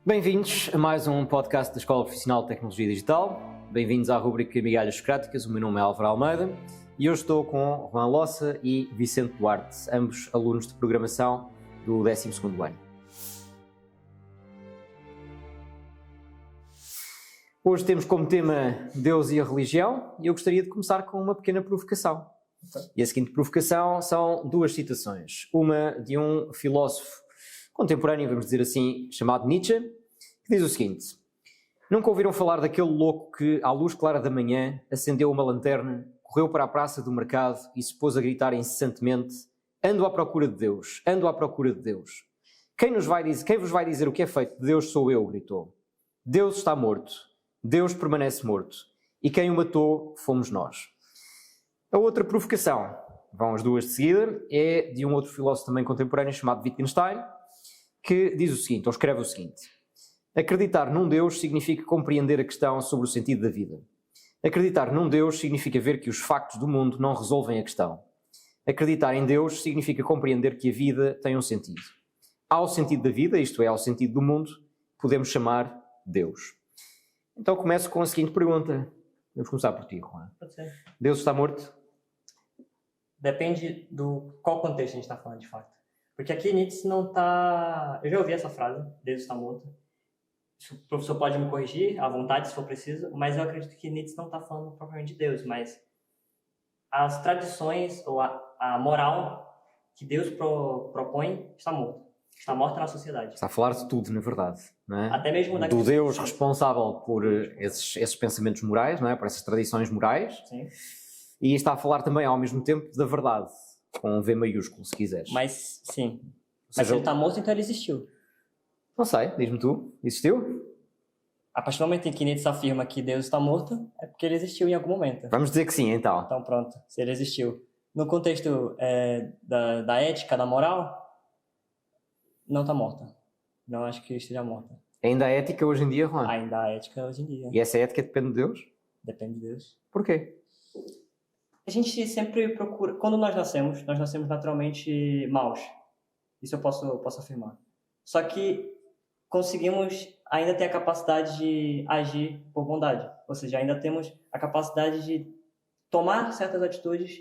Bem-vindos a mais um podcast da Escola Profissional de Tecnologia Digital. Bem-vindos à rubrica Migalhas Socráticas. O meu nome é Álvaro Almeida e hoje estou com Juan Lossa e Vicente Duarte, ambos alunos de programação do 12º ano. Hoje temos como tema Deus e a religião e eu gostaria de começar com uma pequena provocação. E a seguinte provocação são duas citações. Uma de um filósofo contemporâneo, vamos dizer assim, chamado Nietzsche, que diz o seguinte: nunca ouviram falar daquele louco que, à luz clara da manhã, acendeu uma lanterna, correu para a praça do mercado e se pôs a gritar incessantemente: ando à procura de Deus, ando à procura de Deus. Quem vos vai dizer o que é feito de Deus sou eu, gritou. Deus está morto, Deus permanece morto, e quem o matou fomos nós. A outra provocação, vão as duas de seguida, é de um outro filósofo também contemporâneo chamado Wittgenstein, que diz o seguinte, ou escreve o seguinte: acreditar num Deus significa compreender a questão sobre o sentido da vida. Acreditar num Deus significa ver que os factos do mundo não resolvem a questão. Acreditar em Deus significa compreender que a vida tem um sentido. Ao sentido da vida, isto é, ao sentido do mundo, podemos chamar Deus. Então começo com a seguinte pergunta. Vamos começar por ti, Juan. Pode ser. Deus está morto? Depende do qual contexto a gente está falando de fato. Porque aqui Nietzsche não está... Eu já ouvi essa frase, Deus está morto. O professor pode me corrigir à vontade, se for preciso, mas eu acredito que Nietzsche não está falando propriamente de Deus, mas as tradições ou a moral que Deus propõe está morta. Está morta na sociedade. Está a falar de tudo, na verdade. Não é? Até mesmo do Deus responsável por esses pensamentos morais, não é? Por essas tradições morais. Sim. E está a falar também, ao mesmo tempo, da verdade. Com um V maiúsculo, se quiseres. Mas, sim. Mas Mas se ele está morto, então ele existiu. Não sei, diz-me tu. Existiu? A partir do momento em que Nietzsche afirma que Deus está morto, é porque ele existiu em algum momento. Vamos dizer que sim, então. Então pronto, se ele existiu. No contexto da ética, da moral, não está morta. Não acho que esteja morta. Ainda há ética hoje em dia, Juan? Ainda há ética hoje em dia. E essa ética depende de Deus? Depende de Deus. Por quê? A gente sempre procura... Quando nós nascemos naturalmente maus. Isso eu posso afirmar. Só que conseguimos ainda ter a capacidade de agir por bondade. Ou seja, ainda temos a capacidade de tomar certas atitudes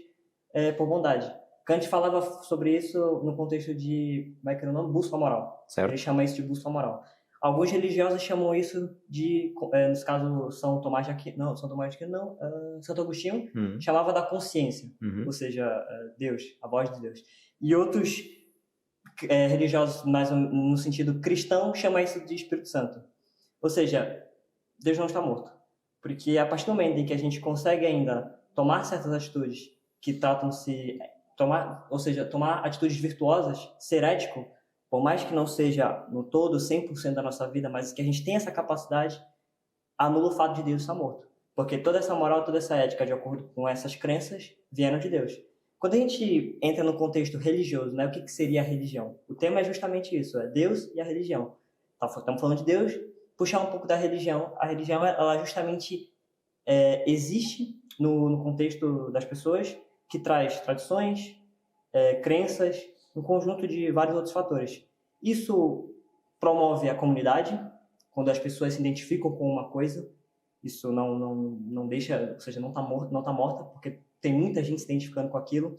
por bondade. Kant falava sobre isso no contexto de, como é que era o nome? Bússola moral. Certo. Ele chama isso de bússola moral. Alguns religiosos chamam isso de, nesse caso, Santo Agostinho, chamava da consciência, ou seja, Deus, a voz de Deus. E outros religiosos, mais no sentido cristão, chamam isso de Espírito Santo. Ou seja, Deus não está morto. Porque a partir do momento em que a gente consegue ainda tomar certas atitudes que tratam-se... tomar atitudes virtuosas, ser ético, por mais que não seja no todo 100% da nossa vida, mas que a gente tenha essa capacidade, anula o fato de Deus estar morto. Porque toda essa moral, toda essa ética, de acordo com essas crenças, vieram de Deus. Quando a gente entra no contexto religioso, né, o que seria a religião? O tema é justamente isso, é Deus e a religião. Estamos falando de Deus, puxar um pouco da religião. A religião, ela justamente existe no contexto das pessoas, que traz tradições, crenças, um conjunto de vários outros fatores. Isso promove a comunidade, quando as pessoas se identificam com uma coisa, isso não deixa, ou seja, não está morta, porque tem muita gente se identificando com aquilo.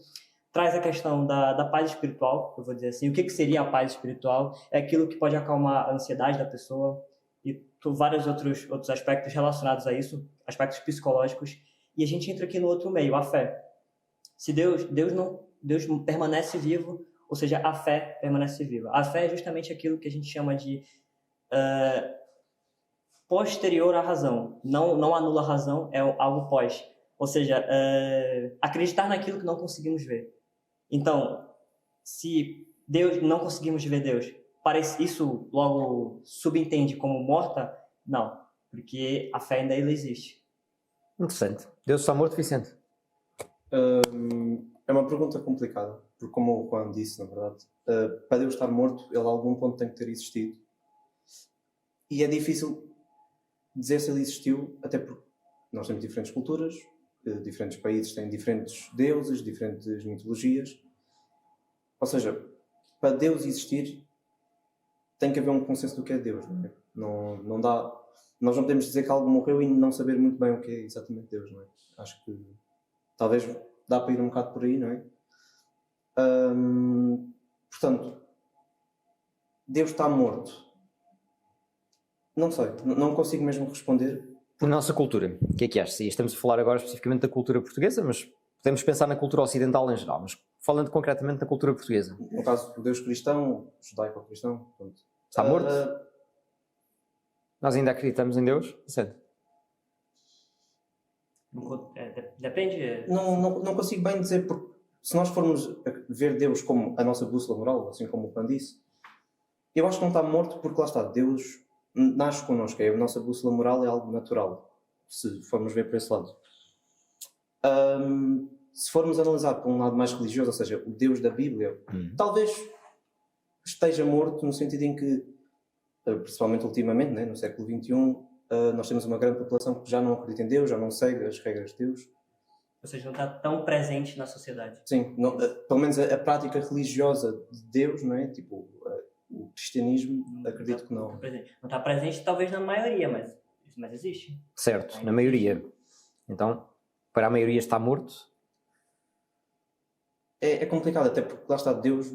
Traz a questão da paz espiritual, eu vou dizer assim. O que seria a paz espiritual? É aquilo que pode acalmar a ansiedade da pessoa e vários outros aspectos relacionados a isso, aspectos psicológicos. E a gente entra aqui no outro meio, a fé. Se Deus permanece vivo, ou seja, a fé permanece viva. A fé é justamente aquilo que a gente chama de posterior à razão. Não anula a razão, é algo pós. Ou seja, acreditar naquilo que não conseguimos ver. Então, se Deus não conseguimos ver Deus, isso logo subentende como morta? Não, porque a fé ainda existe. Interessante. Deus está morto, Vicente? É uma pergunta complicada, porque como o Juan disse, na verdade, para Deus estar morto, ele a algum ponto tem que ter existido. E é difícil dizer se ele existiu, até porque nós temos diferentes culturas, diferentes países têm diferentes deuses, diferentes mitologias. Ou seja, para Deus existir, tem que haver um consenso do que é Deus, não é? Não dá, nós não podemos dizer que algo morreu e não saber muito bem o que é exatamente Deus, não é? Acho que talvez dá para ir um bocado por aí, não é? Portanto, Deus está morto. Não sei, não consigo mesmo responder. Na nossa cultura, o que é que achas? E estamos a falar agora especificamente da cultura portuguesa, mas podemos pensar na cultura ocidental em geral, mas falando concretamente da cultura portuguesa. No caso do Deus cristão, judaico-cristão, pronto. Está morto? Nós ainda acreditamos em Deus? Certo. Depende. Não consigo bem dizer, porque se nós formos ver Deus como a nossa bússola moral, assim como o Pan disse, eu acho que não está morto porque lá está, Deus nasce connosco, a nossa bússola moral é algo natural, se formos ver por esse lado. Se formos analisar por um lado mais religioso, ou seja, o Deus da Bíblia, talvez esteja morto no sentido em que, principalmente ultimamente, né, no século XXI, nós temos uma grande população que já não acredita em Deus, já não segue as regras de Deus. Ou seja, não está tão presente na sociedade. Sim, pelo menos a prática religiosa de Deus, não é? Tipo, o cristianismo, acredito que não. Não está presente talvez na maioria, mas existe. Certo, na maioria. Então, para a maioria está morto? É complicado, até porque lá está, Deus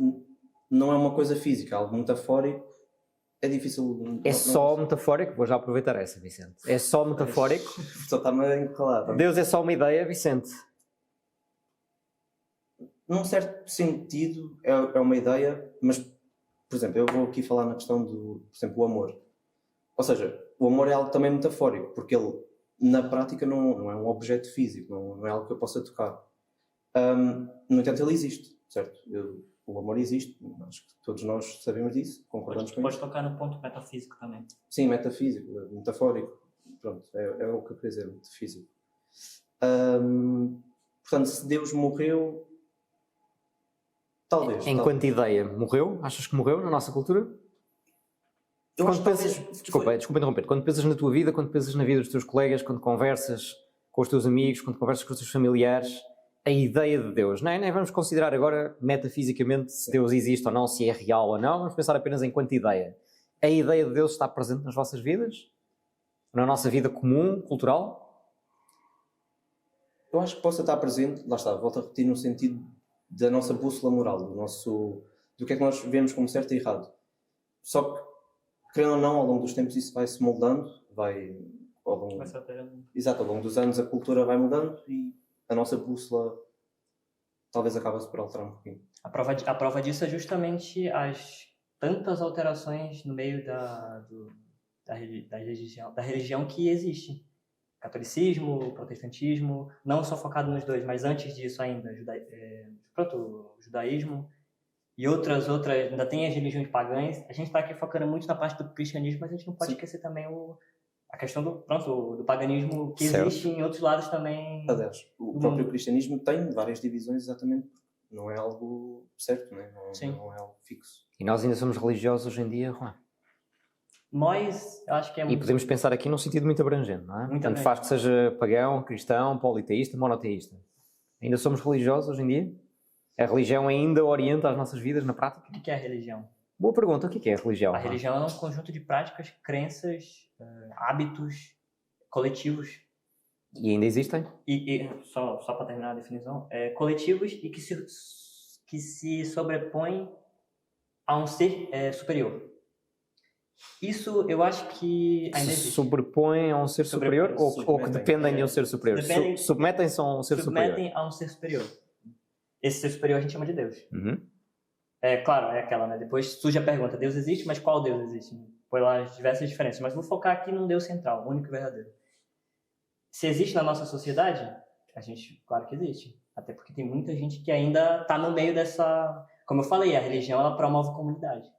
não é uma coisa física, é algo metafórico. É difícil. Só metafórico? Vou já aproveitar essa, Vicente. É só metafórico? Só está-me a encalar. Deus é só uma ideia, Vicente? Num certo sentido, é uma ideia, mas, por exemplo, eu vou aqui falar na questão do, por exemplo, o amor. Ou seja, o amor é algo também metafórico, porque ele, na prática, não é um objeto físico, não é algo que eu possa tocar. No entanto, ele existe, certo? O amor existe, acho que todos nós sabemos disso, concordamos com isso. Pode tocar no ponto metafísico também. Sim, metafísico, metafórico, pronto, é o que eu queria dizer, metafísico. Portanto, se Deus morreu, talvez. Enquanto ideia, morreu? Achas que morreu na nossa cultura? Eu acho que Desculpa interromper. Quando pensas na tua vida, quando pensas na vida dos teus colegas, quando conversas com os teus amigos, quando conversas com os teus familiares, a ideia de Deus, nem vamos considerar agora metafisicamente se Deus existe ou não, se é real ou não, vamos pensar apenas enquanto ideia. A ideia de Deus está presente nas vossas vidas? Na nossa vida comum, cultural? Eu acho que possa estar presente, lá está, volto a repetir, no sentido da nossa bússola moral, do que é que nós vemos como certo e errado. Só que, querendo ou não, ao longo dos tempos isso vai se moldando, ao longo dos anos a cultura vai mudando e a nossa bússola talvez acabe-se por alterar um pouquinho. A prova disso é justamente as tantas alterações no meio da religião que existe. Catolicismo, protestantismo, não só focado nos dois, mas antes disso ainda, judaísmo e outras, ainda tem as religiões pagãs. A gente está aqui focando muito na parte do cristianismo, mas a gente não pode esquecer também a questão do paganismo que existe em outros lados também. Aliás, o próprio cristianismo tem várias divisões exatamente porque não é algo certo, não é algo fixo. E nós ainda somos religiosos hoje em dia, Juan? Nós, eu acho que é muito... E podemos pensar aqui num sentido muito abrangente, não é? Muito Tanto faz que seja pagão, cristão, politeísta, monoteísta. Ainda somos religiosos hoje em dia? A religião ainda orienta as nossas vidas na prática? O que é a religião? Boa pergunta, o que é a religião? A religião é um conjunto de práticas, crenças, hábitos coletivos. E ainda existem? Só para terminar a definição, coletivos e que se sobrepõem a um ser superior. Isso eu acho que ainda existe. Sobrepõem a um ser superior ou que dependem de um ser superior? Submetem-se a um ser superior? Submetem a um ser superior. Esse ser superior a gente chama de Deus. Uhum. Claro, é aquela, né? Depois surge a pergunta, Deus existe, mas qual Deus existe? Põe lá as diversas diferenças, mas vou focar aqui num Deus central, único e verdadeiro. Se existe na nossa sociedade, a gente, claro que existe. Até porque tem muita gente que ainda está no meio dessa... Como eu falei, a religião, ela promove comunidade.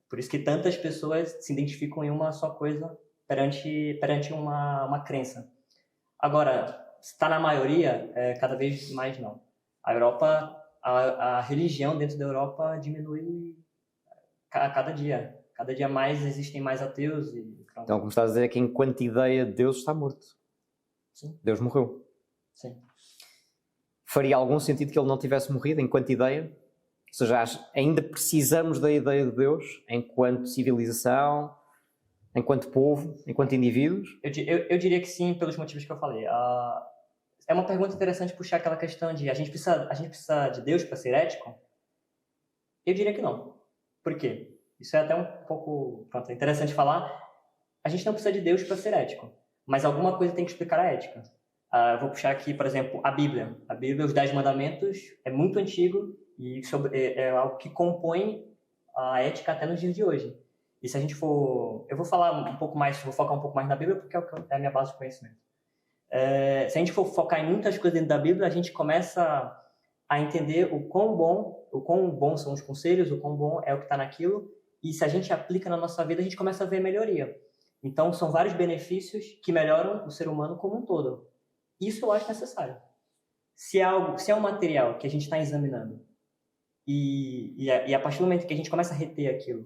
Por isso que tantas pessoas se identificam em uma só coisa perante uma crença. Agora, se está na maioria, cada vez mais não. A Europa, a religião dentro da Europa diminui a cada dia. Cada dia mais existem mais ateus. Então, como estás a dizer, é que enquanto ideia Deus está morto. Sim. Deus morreu. Sim. Faria algum sentido que ele não tivesse morrido enquanto ideia? Ou seja, ainda precisamos da ideia de Deus enquanto civilização, enquanto povo, enquanto indivíduos? Eu diria que sim, pelos motivos que eu falei. É uma pergunta interessante puxar aquela questão de a gente precisa de Deus para ser ético? Eu diria que não. Por quê? Isso é até um pouco interessante falar. A gente não precisa de Deus para ser ético, mas alguma coisa tem que explicar a ética. Eu vou puxar aqui, por exemplo, a Bíblia. A Bíblia, os 10 Mandamentos, é muito antigo e é algo que compõe a ética até nos dias de hoje. E se a gente for... Eu vou falar um pouco mais, vou focar um pouco mais na Bíblia, porque é a minha base de conhecimento. Se a gente for focar em muitas coisas dentro da Bíblia, a gente começa a entender o quão bom são os conselhos, o quão bom é o que está naquilo, e se a gente aplica na nossa vida, a gente começa a ver melhoria. Então, são vários benefícios que melhoram o ser humano como um todo. Isso eu acho necessário. Se é um material que a gente está examinando, e a partir do momento que a gente começa a reter aquilo,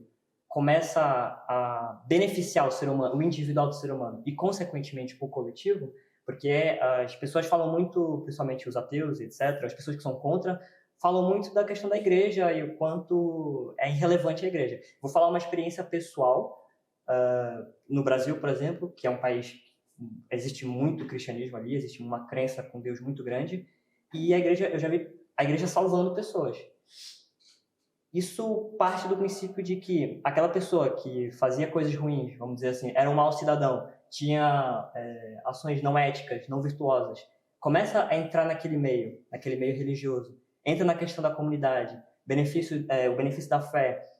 começa a beneficiar o ser humano, o individual do ser humano, e consequentemente o coletivo, porque as pessoas falam muito, principalmente os ateus, etc., as pessoas que são contra, falam muito da questão da igreja e o quanto é irrelevante a igreja. Vou falar uma experiência pessoal. No Brasil, por exemplo, que é um país que existe muito cristianismo ali, existe uma crença com Deus muito grande, e a igreja, eu já vi a igreja salvando pessoas. Isso parte do princípio de que aquela pessoa que fazia coisas ruins, vamos dizer assim, era um mau cidadão, tinha ações não éticas, não virtuosas, começa a entrar naquele meio religioso, entra na questão da comunidade, o benefício da fé.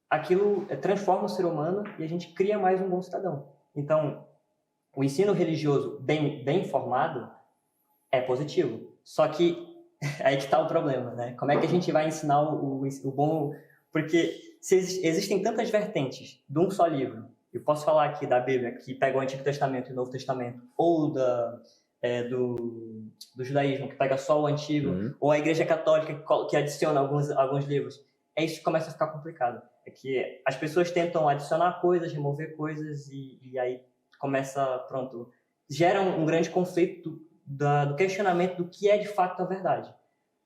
Aquilo transforma o ser humano e a gente cria mais um bom cidadão. Então, o ensino religioso bem formado é positivo. Só que aí que está o problema, né? Como é que a gente vai ensinar o bom... Porque se existem tantas vertentes de um só livro, eu posso falar aqui da Bíblia, que pega o Antigo Testamento e o Novo Testamento, ou do judaísmo, que pega só o Antigo, ou a Igreja Católica, que adiciona alguns livros. É isso que começa a ficar complicado. É que as pessoas tentam adicionar coisas, remover coisas, e aí começa, gera um grande conflito do questionamento do que é de fato a verdade.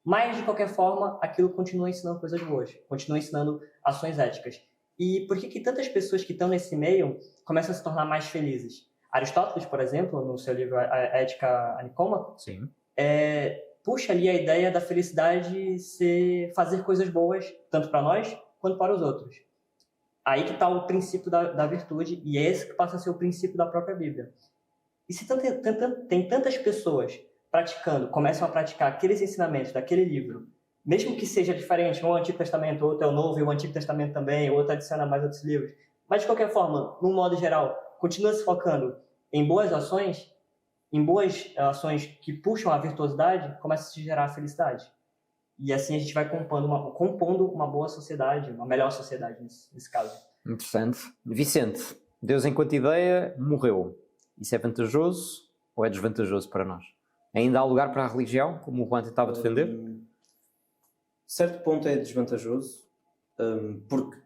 Mas, de qualquer forma, aquilo continua ensinando coisas boas, continua ensinando ações éticas. E por que tantas pessoas que estão nesse meio começam a se tornar mais felizes? Aristóteles, por exemplo, no seu livro A Ética Nicômaco, puxa ali a ideia da felicidade ser fazer coisas boas, tanto para nós quanto para os outros. Aí que está o princípio da virtude, e é esse que passa a ser o princípio da própria Bíblia. E se tem tantas pessoas começam a praticar aqueles ensinamentos daquele livro, mesmo que seja diferente, um é o Antigo Testamento, outro é o Novo, e o Antigo Testamento também, outro adiciona mais outros livros, mas de qualquer forma, num modo geral, continua se focando em boas ações que puxam a virtuosidade, começa a se gerar a felicidade. E assim a gente vai compondo uma boa sociedade, uma melhor sociedade nesse caso. Interessante. Vicente, Deus enquanto ideia morreu. Isso é vantajoso ou é desvantajoso para nós? Ainda há lugar para a religião, como o Juan tentava defender? Certo ponto é desvantajoso, porque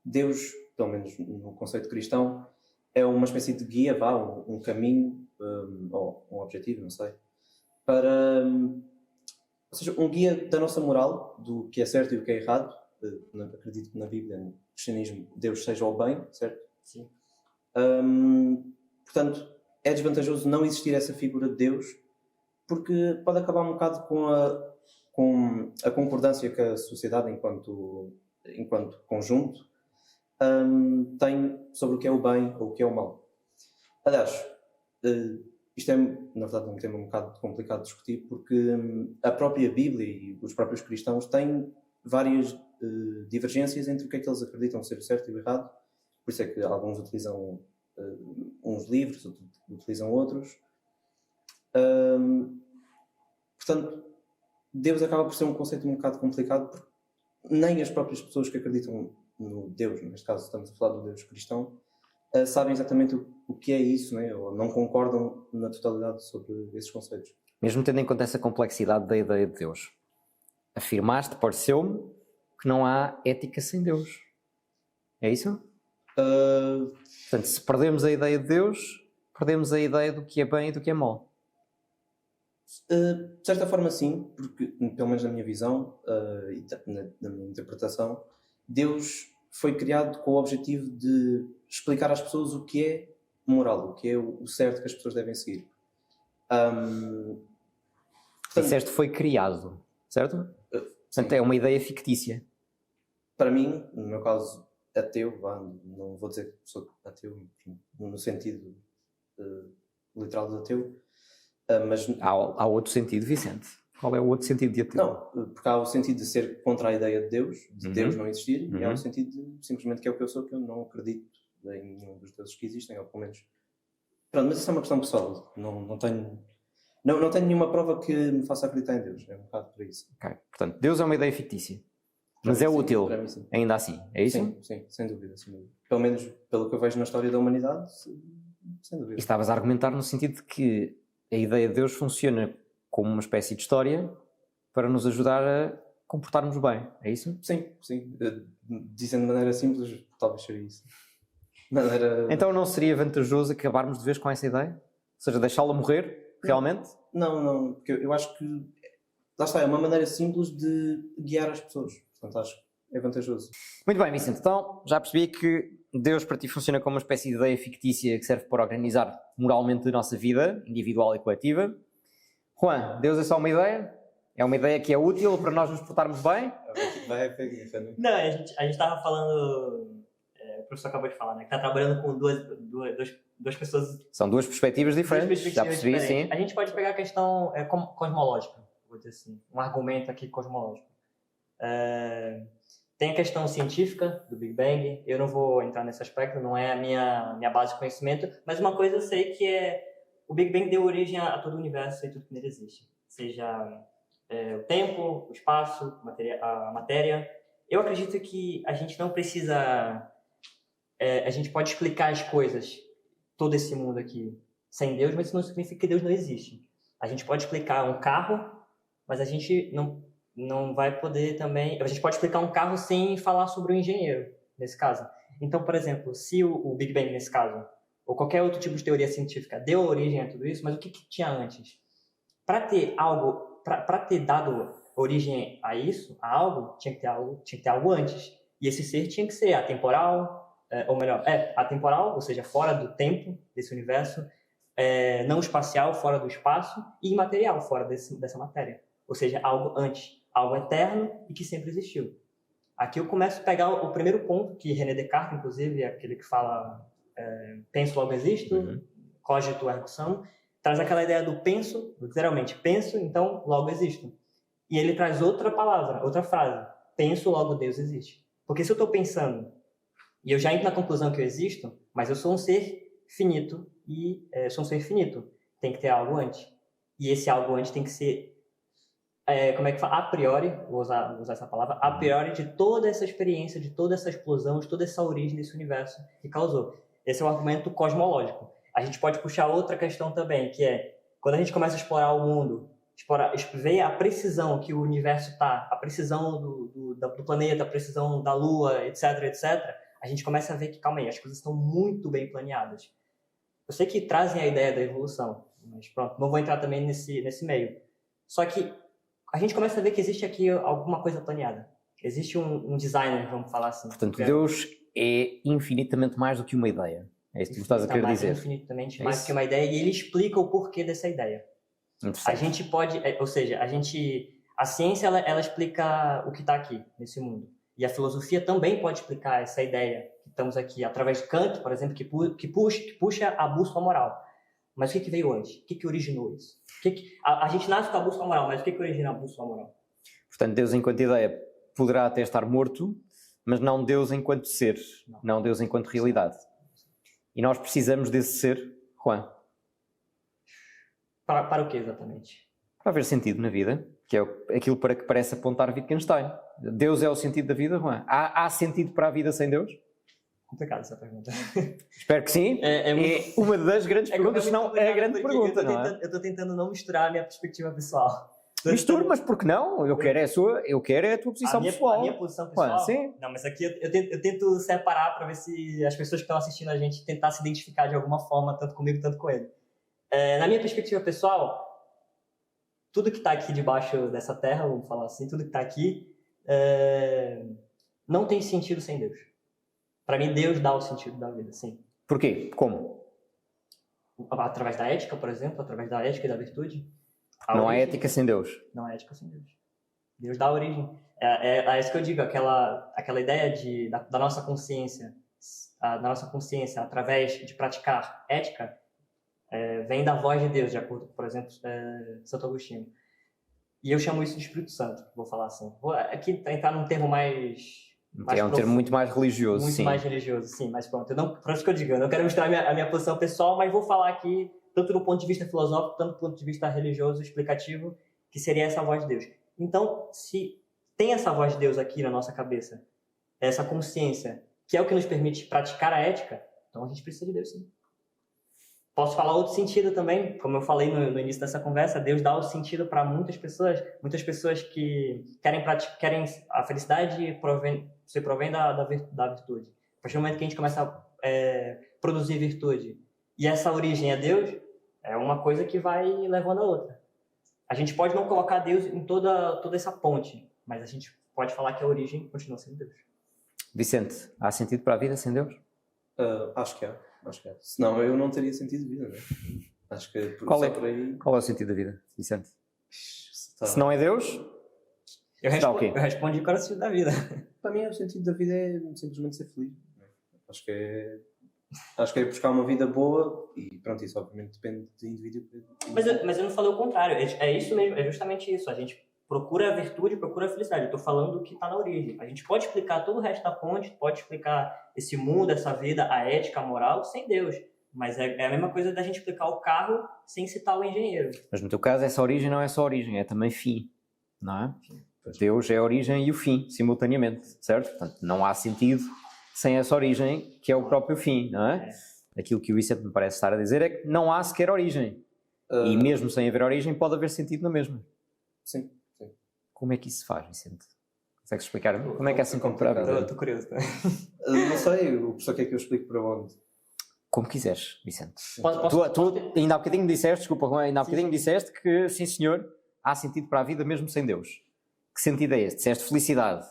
Deus, pelo menos no conceito cristão, é uma espécie de guia, um caminho, ou um objetivo, não sei, ou seja, um guia da nossa moral, do que é certo e do que é errado. Acredito que na Bíblia, no cristianismo, Deus seja o bem, certo? Sim. Portanto, é desvantajoso não existir essa figura de Deus, porque pode acabar um bocado com a concordância que a sociedade, enquanto conjunto, tem sobre o que é o bem ou o que é o mal. Aliás, isto é, na verdade, um tema um bocado complicado de discutir, porque a própria Bíblia e os próprios cristãos têm várias divergências entre o que é que eles acreditam ser certo e o errado. Por isso é que alguns utilizam uns livros, outros utilizam outros. Portanto, Deus acaba por ser um conceito um bocado complicado, porque nem as próprias pessoas que acreditam no Deus, neste caso estamos a falar do Deus cristão, sabem exatamente o que é isso, né? Ou não concordam na totalidade sobre esses conceitos. Mesmo tendo em conta essa complexidade da ideia de Deus, afirmaste, pareceu-me, que não há ética sem Deus. É isso? Portanto, se perdemos a ideia de Deus, perdemos a ideia do que é bem e do que é mau. De certa forma sim, porque, pelo menos na minha visão e na minha interpretação, Deus foi criado com o objetivo de explicar às pessoas o que é moral, o que é o certo que as pessoas devem seguir. Portanto, Disseste foi criado, certo? Portanto, é uma ideia fictícia. para mim, no meu caso, ateu, não vou dizer que sou ateu no sentido literal de ateu, mas... Há outro sentido, Vicente. Qual é o outro sentido de ateu? Não, porque há o sentido de ser contra a ideia de Deus, de Deus não existir, e há o sentido de simplesmente que é o que eu sou, que eu não acredito em nenhum dos deuses que existem, ou pelo menos... Pronto, mas isso é uma questão pessoal. Não tenho nenhuma prova que me faça acreditar em Deus. É um bocado por isso. Okay. Portanto, Deus é uma ideia fictícia. Mas é útil, ainda assim. É isso? Sim, sem dúvida, sem dúvida. Pelo menos pelo que eu vejo na história da humanidade, sem dúvida. E estavas a argumentar no sentido de que a ideia de Deus funciona como uma espécie de história para nos ajudar a comportarmos bem. É isso? Sim. Dizendo de maneira simples, talvez seria isso. Então não seria vantajoso acabarmos de vez com essa ideia? Ou seja, deixá-la morrer, realmente? Não, porque eu acho que... Lá está, é uma maneira simples de guiar as pessoas. Portanto, acho que é vantajoso. Muito bem, Vicente. Então, já percebi que Deus para ti funciona como uma espécie de ideia fictícia que serve para organizar moralmente a nossa vida, individual e coletiva. Juan, Deus é só uma ideia? É uma ideia que é útil para nós nos portarmos bem? Não, a gente estava falando... o professor acabou de falar, né? Que está trabalhando com duas pessoas... São duas perspectivas diferentes, já percebi, sim. A gente pode pegar a questão cosmológica, vou dizer assim, um argumento aqui cosmológico. Tem a questão científica do Big Bang, eu não vou entrar nesse aspecto, não é a minha base de conhecimento, mas uma coisa eu sei que o Big Bang deu origem a todo o universo e tudo que nele existe. Seja o tempo, o espaço, a matéria. Eu acredito que a gente não precisa... a gente pode explicar as coisas, todo esse mundo aqui, sem Deus, mas isso não significa que Deus não existe. A gente pode explicar um carro, mas a gente não vai poder também... A gente pode explicar um carro sem falar sobre o engenheiro, nesse caso. Então, por exemplo, se o Big Bang, nesse caso, ou qualquer outro tipo de teoria científica, deu origem a tudo isso, mas o que tinha antes? Para ter dado origem a isso, a algo, tinha que ter algo antes. E esse ser tinha que ser atemporal, ou melhor, atemporal, ou seja, fora do tempo desse universo, não espacial, fora do espaço, e imaterial, fora dessa matéria. Ou seja, algo antes, algo eterno e que sempre existiu. Aqui eu começo a pegar o primeiro ponto, que René Descartes, inclusive, é aquele que fala penso, logo existo, cogito, ergo sum, traz aquela ideia do penso, literalmente, penso, então logo existo. E ele traz outra palavra, outra frase, penso, logo Deus existe. Porque se eu estou pensando, e eu já entro na conclusão que eu existo, mas eu sou um ser finito, sou um ser finito, tem que ter algo antes. E esse algo antes tem que ser, como é que fala? A priori, vou usar essa palavra, a priori de toda essa experiência, de toda essa explosão, de toda essa origem desse universo que causou. Esse é o argumento cosmológico. A gente pode puxar outra questão também, que é, quando a gente começa a explorar o mundo, ver a precisão que o universo está, a precisão do planeta, a precisão da Lua, etc., a gente começa a ver que, calma aí, as coisas estão muito bem planeadas. Eu sei que trazem a ideia da evolução, mas pronto, não vou entrar também nesse meio. Só que a gente começa a ver que existe aqui alguma coisa planeada. Existe um designer, vamos falar assim. Portanto, Deus é infinitamente mais do que uma ideia. É isso que tu estás a querer dizer. Infinitamente mais do que uma ideia, e ele explica o porquê dessa ideia. A gente pode, ou seja, a ciência ela explica o que está aqui nesse mundo. E a filosofia também pode explicar essa ideia que estamos aqui, através de Kant, por exemplo, que puxa a bússola moral. Mas o que veio antes? O que originou isso? A gente nasce com a bússola moral, mas o que origina a bússola moral? Portanto, Deus enquanto ideia poderá até estar morto, mas não Deus enquanto ser, não Deus enquanto realidade. E nós precisamos desse ser, Juan. Para o que exatamente? Para haver sentido na vida, que é aquilo para que parece apontar Wittgenstein. Deus é o sentido da vida, Juan? Há sentido para a vida sem Deus? Complicada essa pergunta. Espero que sim. É uma das grandes perguntas, se não é a grande pergunta. Eu estou tentando não misturar a minha perspectiva pessoal. Mistura, mas por que não? Eu quero a tua posição pessoal. A minha posição pessoal? Juan, sim. Não, mas aqui eu tento separar para ver se as pessoas que estão assistindo a gente tentar se identificar de alguma forma, tanto comigo, tanto com ele. Na minha perspectiva pessoal, tudo que está aqui debaixo dessa terra, vamos falar assim, tudo que está aqui, não tem sentido sem Deus. Para mim, Deus dá o sentido da vida, sim. Por quê? Como? Através da ética, por exemplo, através da ética e da virtude. Não há ética sem Deus. Não há ética sem Deus. Deus dá a origem. É isso que eu digo, aquela ideia da nossa consciência, da nossa consciência através de praticar ética, vem da voz de Deus, de acordo com, por exemplo, Santo Agostinho. E eu chamo isso de Espírito Santo, vou falar assim. Vou aqui entrar num termo mais é um termo muito mais religioso, muito sim. mais religioso, sim, mas pronto. Por isso que eu digo, eu não quero mostrar a minha posição pessoal, mas vou falar aqui, tanto do ponto de vista filosófico, tanto do ponto de vista religioso, explicativo, que seria essa voz de Deus. Então, se tem essa voz de Deus aqui na nossa cabeça, essa consciência, que é o que nos permite praticar a ética, então a gente precisa de Deus, sim. Posso falar outro sentido também, como eu falei no início dessa conversa, Deus dá o sentido para muitas pessoas que querem a felicidade se provém da virtude. A partir do momento que a gente começa a produzir virtude e essa origem é Deus, é uma coisa que vai levando a outra. A gente pode não colocar Deus em toda essa ponte, mas a gente pode falar que a origem continua sendo Deus. Vicente, há sentido para a vida sem Deus? Acho que há. Senão eu não teria sentido de vida, não é? Acho que qual é aí... o sentido da vida, Vicente? Se não é Deus, eu respondi qual é o sentido da vida. Para mim, o sentido da vida é simplesmente ser feliz. Acho que é buscar uma vida boa e pronto, isso obviamente depende de indivíduo. Mas eu não falei o contrário, é isso mesmo, é justamente isso. A gente procura a virtude, procura a felicidade. Eu estou falando do que está na origem. A gente pode explicar todo o resto da ponte, pode explicar esse mundo, essa vida, a ética, a moral, sem Deus. Mas é a mesma coisa da gente explicar o carro sem citar o engenheiro. Mas no teu caso, essa origem não é só origem, é também fim, não é? Deus é a origem e o fim, simultaneamente, certo? Portanto, não há sentido sem essa origem, que é o próprio fim, não é? Aquilo que o Vicente me parece estar a dizer é que não há sequer origem. E mesmo sem haver origem, pode haver sentido na mesma. Sim. Como é que isso se faz, Vicente? Consegues explicar-me? Como é que é assim comparável? Estou curioso. Não sei, o professor quer que eu explique para onde? Como quiseres, Vicente. Posso... Ainda há bocadinho disseste, desculpa, ainda há bocadinho disseste que, sim senhor, há sentido para a vida mesmo sem Deus. Que sentido é este? Disseste felicidade.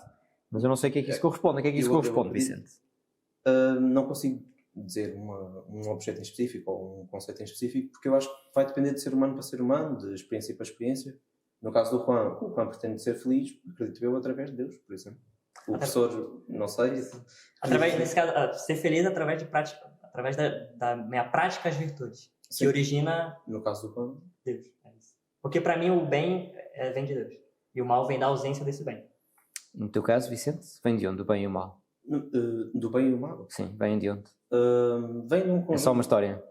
Mas eu não sei o que é que isso corresponde. A que é que isso corresponde, Vicente? Não consigo dizer um objeto em específico ou um conceito em específico, porque eu acho que vai depender de ser humano para ser humano, de experiência para experiência. No caso do Juan, o Juan pretende ser feliz, acredito eu, através de Deus, por exemplo. O professor, não sei. Nesse caso, ser feliz através de prática, através da minha prática às virtudes, que origina... No caso do Juan? Deus. É isso. Porque para mim o bem vem de Deus. E o mal vem da ausência desse bem. No teu caso, Vicente, vem de onde o bem e o mal? Do bem e o mal? Sim, vem de onde? Vem de um conjunto... É só uma história?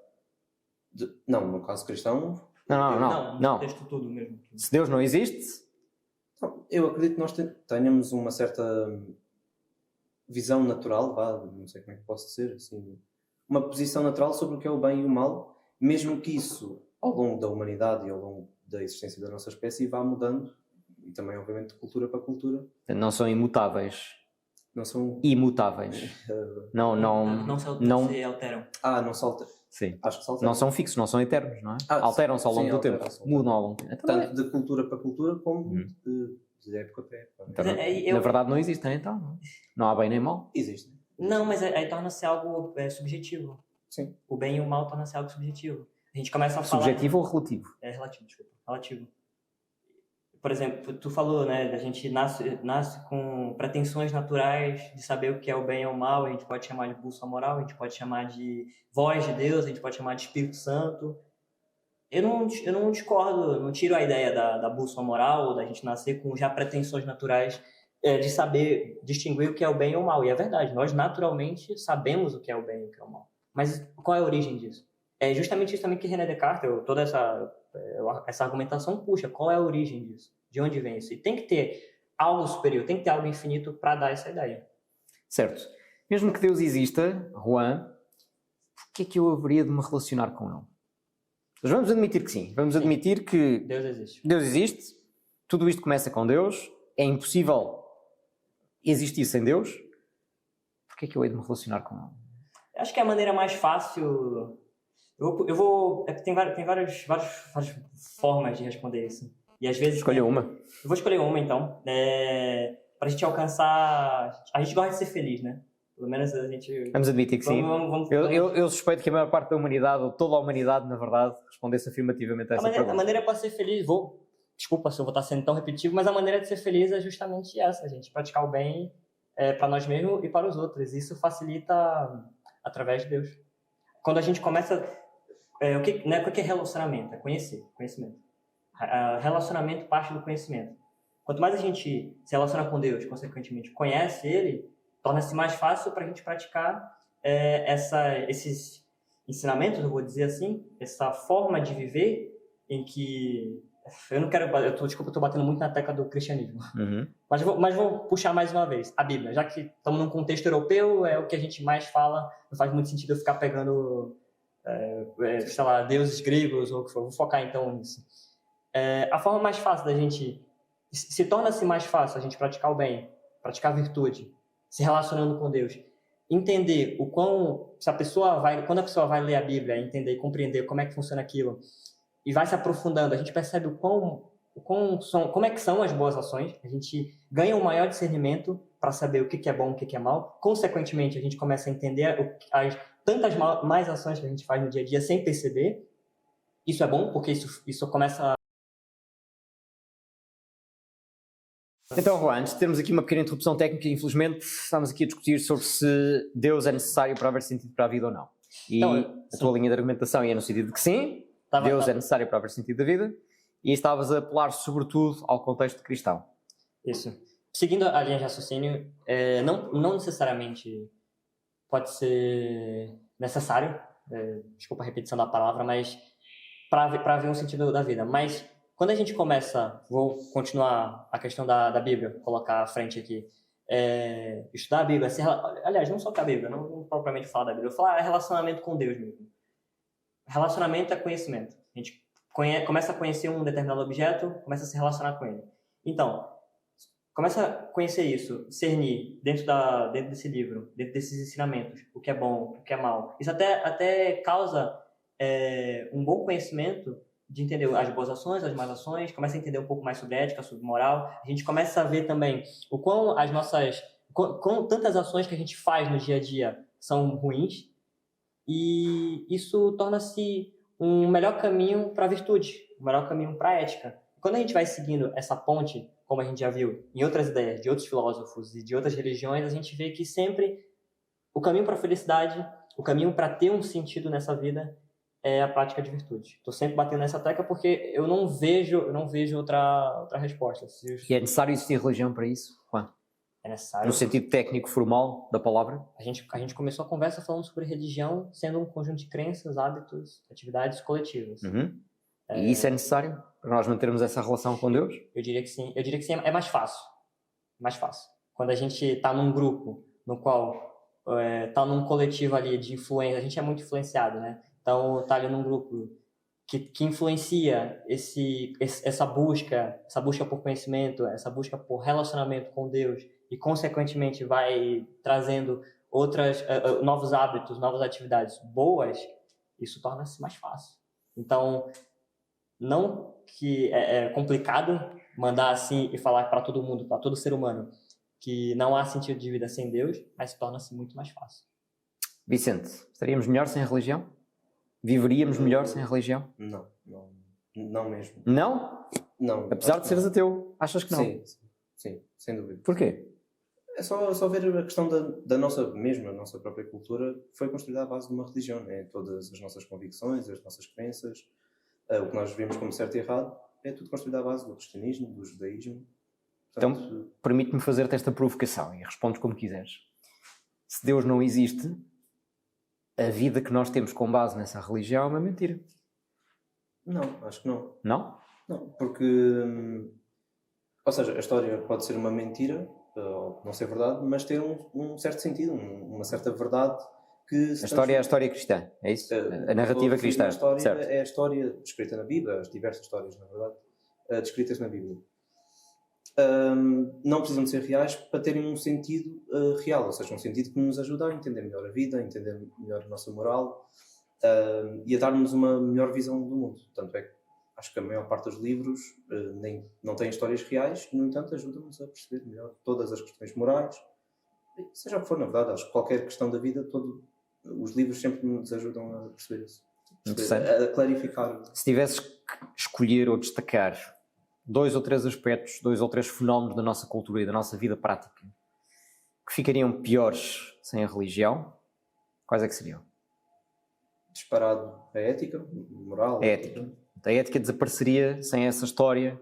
Não, no caso cristão... Não. Texto tudo mesmo. Se Deus não existe... Eu acredito que nós tenhamos uma certa visão natural, não sei como é que posso dizer, assim, uma posição natural sobre o que é o bem e o mal, mesmo que isso, ao longo da humanidade e ao longo da existência da nossa espécie, vá mudando, e também, obviamente, de cultura para cultura. Não são imutáveis. Não são... Imutáveis. Não se alteram. Não se alteram. Sim. Acho que se alteram. Não são fixos, não são eternos, não é? Alteram-se ao longo do tempo. Mudam ao longo do tempo. Tanto de cultura para cultura como de época para época. Então, na verdade não existem, então. Não há bem nem mal. Existem. Não, mas aí torna-se algo subjetivo. Sim. O bem e o mal torna-se algo subjetivo. A gente começa a falar... Subjetivo ou relativo? Relativo, desculpa. Relativo. Por exemplo, tu falou, né, a gente nasce com pretensões naturais de saber o que é o bem e o mal, a gente pode chamar de bússola moral, a gente pode chamar de voz de Deus, a gente pode chamar de Espírito Santo. Eu não discordo, não tiro a ideia da bússola moral, da gente nascer com já pretensões naturais de saber distinguir o que é o bem e o mal. E é verdade, nós naturalmente sabemos o que é o bem e o que é o mal. Mas qual é a origem disso? É justamente isso também que René Descartes, toda essa argumentação puxa. Qual é a origem disso? De onde vem isso? E tem que ter algo superior, tem que ter algo infinito para dar essa ideia. Certo. Mesmo que Deus exista, Juan, por que é que eu haveria de me relacionar com Ele? Mas vamos admitir que sim. Vamos admitir que Deus existe. Deus existe, tudo isto começa com Deus, é impossível existir sem Deus. Por que é que eu hei de me relacionar com Ele? Acho que é a maneira mais fácil... Eu vou... Tem várias formas de responder isso. E às vezes... Escolha uma. Eu vou escolher uma, então. Pra gente alcançar... A gente gosta de ser feliz, né? Pelo menos a gente... Vamos admitir que sim. Vamos- Eu suspeito que a maior parte da humanidade, ou toda a humanidade, na verdade, respondesse afirmativamente a essa A pergunta. maneira para ser feliz, desculpa se eu vou estar sendo tão repetitivo, mas a maneira de ser feliz é justamente essa, gente. Praticar o bem para nós mesmos e para os outros. Isso facilita através de Deus. Quando a gente começa... o que é relacionamento? É conhecimento. Relacionamento parte do conhecimento. Quanto mais a gente se relaciona com Deus, consequentemente conhece Ele, torna-se mais fácil para a gente praticar esses ensinamentos, eu vou dizer assim, essa forma de viver em que... Desculpa, eu estou batendo muito na tecla do cristianismo. Uhum. Mas vou puxar mais uma vez. A Bíblia, já que estamos num contexto europeu, é o que a gente mais fala, não faz muito sentido eu ficar pegando, sei lá, deuses gregos ou o que for. Vou focar então nisso. A forma mais fácil da gente... Se torna-se mais fácil a gente praticar o bem, praticar a virtude, se relacionando com Deus, entender quando a pessoa vai ler a Bíblia, entender e compreender como é que funciona aquilo, e vai se aprofundando, a gente percebe como é que são as boas ações, a gente ganha um maior discernimento para saber o que é bom, o que é mal. Consequentemente, a gente começa a entender as tantas mais ações que a gente faz no dia a dia sem perceber. Isso é bom, porque isso começa... Então, Juan, antes de termos aqui uma pequena interrupção técnica, infelizmente estamos aqui a discutir sobre se Deus é necessário para haver sentido para a vida ou não. E Então, a tua linha de argumentação ia no sentido de que sim, Deus é necessário para haver sentido da vida, e estavas a apelar sobretudo ao contexto cristão. Isso. Seguindo a linha de raciocínio, não necessariamente pode ser necessário, desculpa a repetição da palavra, mas para ver um sentido da vida. Mas quando a gente começa, vou continuar a questão da Bíblia, colocar à frente aqui, estudar a Bíblia, aliás, não só com a Bíblia, não propriamente falar da Bíblia, eu falar relacionamento com Deus mesmo. Relacionamento é conhecimento. A gente começa a conhecer um determinado objeto, começa a se relacionar com ele. Então, começa a conhecer isso, discernir dentro desse livro, dentro desses ensinamentos, o que é bom, o que é mal. Isso até causa um bom conhecimento de entender as boas ações, as más ações, começa a entender um pouco mais sobre ética, sobre moral. A gente começa a ver também o quão tantas ações que a gente faz no dia a dia são ruins, e isso torna-se um melhor caminho para a virtude, um melhor caminho para a ética. Quando a gente vai seguindo essa ponte, como a gente já viu em outras ideias de outros filósofos e de outras religiões, a gente vê que sempre o caminho para a felicidade, o caminho para ter um sentido nessa vida é a prática de virtude. Estou sempre batendo nessa tecla porque eu não vejo outra resposta. E é necessário existir religião para isso, Juan? É necessário. No sentido técnico formal da palavra? A gente começou a conversa falando sobre religião sendo um conjunto de crenças, hábitos, atividades coletivas. Uhum. E isso é necessário para nós mantermos essa relação com Deus? Eu diria que sim. É mais fácil. Mais fácil. Quando a gente está num grupo no qual está num coletivo ali de influência, a gente é muito influenciado, né? Então está ali num grupo que influencia essa busca por conhecimento, essa busca por relacionamento com Deus, e consequentemente vai trazendo novos hábitos, novas atividades boas, isso torna-se mais fácil. Então, não que é complicado mandar assim e falar para todo mundo, para todo ser humano, que não há sentido de vida sem Deus, mas torna-se muito mais fácil. Vicente, estaríamos melhor sem religião? Viveríamos melhor sem religião? Não mesmo. Não? Não. Apesar de seres ateu, achas que não? Sim, sem dúvida. Porquê? É só ver a questão da nossa própria cultura, que foi construída à base de uma religião, né? Todas as nossas convicções, as nossas crenças, o que nós vemos como certo e errado, é tudo construído à base do cristianismo, do judaísmo. Portanto, então, permite-me fazer-te esta provocação e respondes como quiseres. Se Deus não existe, a vida que nós temos com base nessa religião é uma mentira. Não, acho que não. Não? Não, porque... ou seja, a história pode ser uma mentira, ou não ser verdade, mas ter um certo sentido, uma certa verdade que... A história é a história cristã, é isso? A narrativa cristã, história certo? É a história descrita na Bíblia, as diversas histórias, na verdade, descritas na Bíblia. Não precisam de ser reais para terem um sentido real, ou seja, um sentido que nos ajuda a entender melhor a vida, a entender melhor a nossa moral e a dar-nos uma melhor visão do mundo. Tanto é que acho que a maior parte dos livros não tem histórias reais e, no entanto, ajudam-nos a perceber melhor todas as questões morais Seja o que for, na verdade, acho que qualquer questão da vida, os livros sempre nos ajudam a perceber isso. A clarificar. Se tivesses que escolher ou destacar 2 ou 3 aspectos, 2 ou 3 fenómenos da nossa cultura e da nossa vida prática que ficariam piores sem a religião, quais é que seriam? Disparado a ética, moral. A ética. A ética desapareceria sem essa história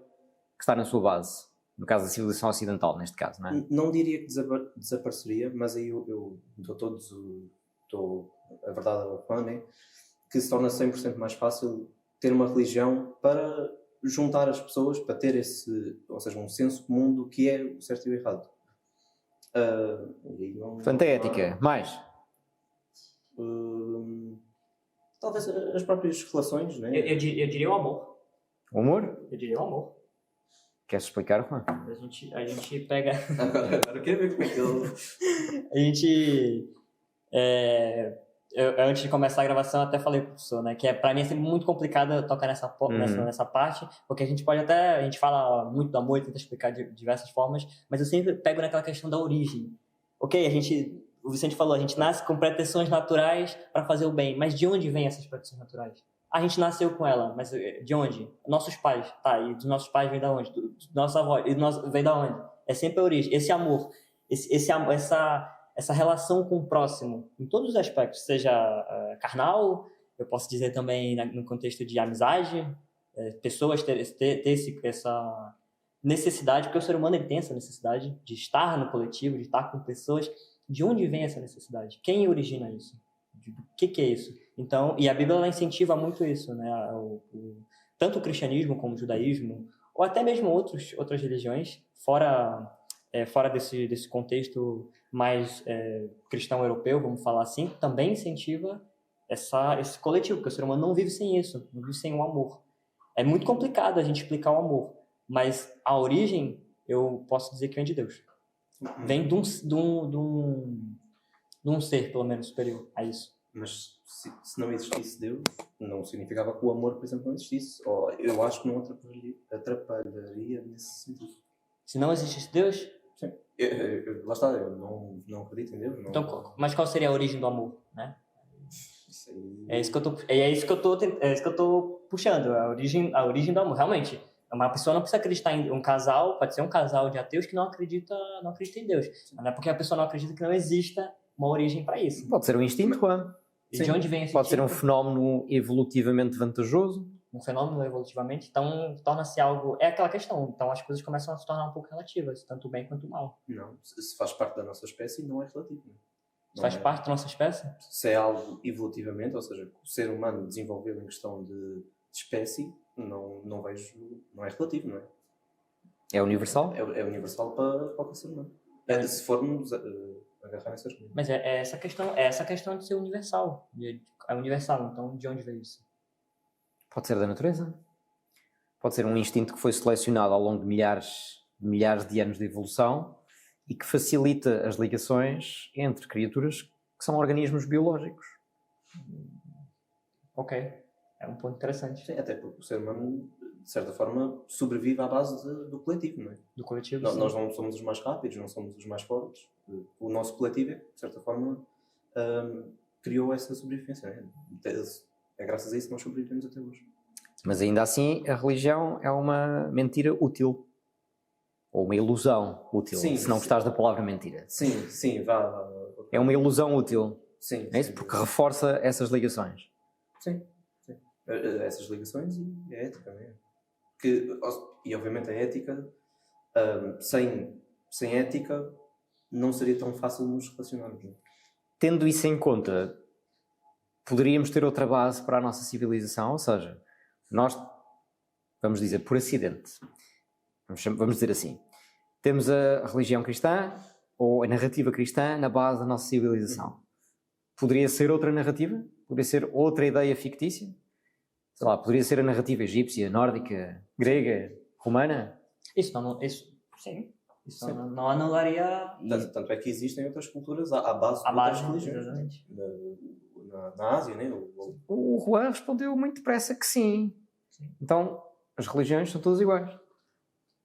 que está na sua base. No caso da civilização ocidental, neste caso, não é? Não diria que desapareceria, mas aí eu dou a verdade ao fã, né? Que se torna 100% mais fácil ter uma religião para juntar as pessoas, para ter ou seja, um senso comum do que é o certo e o errado. Portanto, a ética. Mais? Talvez as próprias relações, né? Eu diria o amor. O amor? Eu diria o amor. Queres explicar, Juan? A gente pega... Agora eu quero ver como é que ele... A gente... Eu, antes de começar a gravação, até falei pro professor, né? Que pra mim é sempre muito complicado tocar nessa parte, porque a gente fala muito do amor e tenta explicar de diversas formas, mas eu sempre pego naquela questão da origem. Ok, o Vicente falou, a gente nasce com pretensões naturais para fazer o bem, mas de onde vêm essas pretensões naturais? A gente nasceu com ela, mas de onde? Nossos pais, tá, e dos nossos pais vem da onde? Dos nossos avós, vem da onde? É sempre a origem, esse amor, essa relação com o próximo, em todos os aspectos, seja carnal, eu posso dizer também no contexto de amizade, pessoas ter essa necessidade, porque o ser humano ele tem essa necessidade de estar no coletivo, de estar com pessoas. De onde vem essa necessidade? Quem origina isso? O que é isso? Então, e a Bíblia ela incentiva muito isso, né? Tanto o cristianismo como o judaísmo, ou até mesmo outras religiões, fora desse contexto mais cristão europeu, vamos falar assim, também incentiva esse coletivo, porque o ser humano não vive sem isso, não vive sem o amor. É muito complicado a gente explicar o amor, mas a origem, eu posso dizer que vem de Deus. Vem de um ser, pelo menos, superior a isso. Mas se não existisse Deus, não significava que o amor, por exemplo, não existisse. Ou eu acho que não atrapalharia nesse sentido. Se não existisse Deus? Sim. Lá está, eu não acredito em Deus. Não... Então, mas qual seria a origem do amor, né? Isso aí... É isso que eu tô puxando, a origem do amor. Realmente, uma pessoa não precisa acreditar em um casal, pode ser um casal de ateus que não acredita em Deus. Não é porque a pessoa não acredita que não exista uma origem para isso. Pode ser um instinto, Juan. E de onde vem esse Pode instinto? ser um fenómeno evolutivamente vantajoso. Um fenômeno evolutivamente, então torna-se algo... É aquela questão, então as coisas começam a se tornar um pouco relativas, tanto o bem quanto o mal. Não, se faz parte da nossa espécie, não é relativo. Se faz parte da nossa espécie? Se é algo evolutivamente, ou seja, o ser humano desenvolveu em questão de espécie, não vejo... Não é relativo, não é? É universal? É universal para qualquer ser humano. Se formos agarrar nessas coisas. Mas é essa questão de ser universal. É universal, então de onde veio isso? Pode ser da natureza. Pode ser um instinto que foi selecionado ao longo de milhares de anos de evolução e que facilita as ligações entre criaturas que são organismos biológicos. Ok. É um ponto interessante. Sim, até porque o ser humano, de certa forma, sobrevive à base do coletivo, não é? Do coletivo, Nós não somos os mais rápidos, não somos os mais fortes. O nosso coletivo, de certa forma, criou essa sobrevivência. Não é? É graças a isso que nós sobrevivemos até hoje. Mas ainda assim, a religião é uma mentira útil. Ou uma ilusão útil, sim, se não gostares da palavra mentira. Sim, vá. É uma ilusão útil. Sim. É isso? Porque reforça essas ligações. Sim. Essas ligações e a ética, não é? E obviamente a ética, sem ética, não seria tão fácil nos relacionarmos. Não? Tendo isso em conta, poderíamos ter outra base para a nossa civilização, ou seja, nós, vamos dizer, por acidente, vamos dizer assim, temos a religião cristã ou a narrativa cristã na base da nossa civilização. Poderia ser outra narrativa? Poderia ser outra ideia fictícia? Sei lá, poderia ser a narrativa egípcia, nórdica, grega, romana? Isso não anularia... Tanto é que existem outras culturas à base de outras religiões. Exatamente. Na Ásia, né? O Juan respondeu muito depressa que sim. Então, as religiões são todas iguais.